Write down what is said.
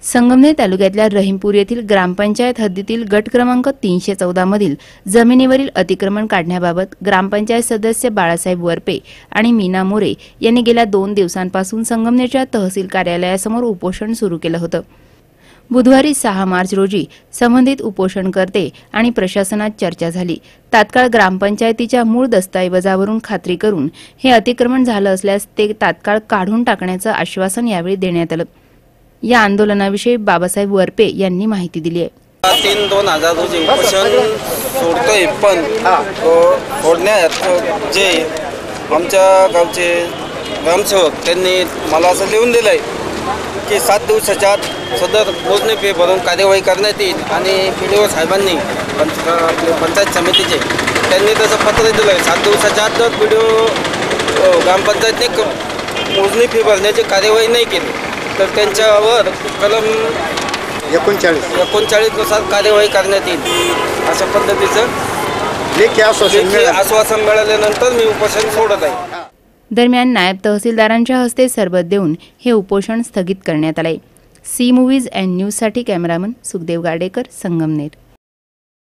संगमनेर तालुक्यातल्या रहीमपूर येथील ग्रामपंचायत हद्दीतील गट क्रमांक 314 मधील जमिनीवरील अतिक्रमण काढण्याबाबत ग्रामपंचायत सदस्य बाळासाहेब वरपे आणि मीना मोरे यांनी गेल्या 2 दिवसांपासून संगमनेरच्या तहसील कार्यालयासमोर उपोषण सुरू केलं होतं। बुधवारी 6 मार्च रोजी संबंधित उपोषणकर्ते आणि प्रशासनात चर्चा झाली। तात्काळ ग्रामपंचायतीच्या मूळ दस्तऐवजावरून खात्री करून हे अतिक्रमण झालं असल्यास ते तात्काळ काढून टाकण्याचं आश्वासन यावेळी देण्यात आलं। या आंदोलनाविषयी बाबासाहेब वरपे यांनी माहिती दिली आहे। 3/2000 रोजी उपोषण सोडतोय, पण सोडण्यात जे आमच्या गावचे ग्रामसेवक त्यांनी मला असं लिहून दिलंय की 7 दिवसाच्या आत सदर मोजणी फी भरून कार्यवाही करण्यात येईल आणि PDO साहेबांनी पंचायत समितीचे त्यांनी तसं पत्र दिलंय। 7 दिवसाच्या आत जर PDO ग्रामपंचायतने मोजणी फी भरण्याची कार्यवाही नाही केली तर त्यांच्यावर कलम 39 नुसार कार्यवाही करण्यात येईल अशा पद्धतीचं लेखी आश्वासन मिळाल्यानंतर मी उपोषण सोडत आहे। दरम्यान नायब तहसीलदारांच्या हस्ते सरबत देऊन हे उपोषण स्थगित करण्यात आले। सी मूव्हीज अँड न्यूजसाठी कॅमेरामन सुखदेव गाडेकर, संगमनेर।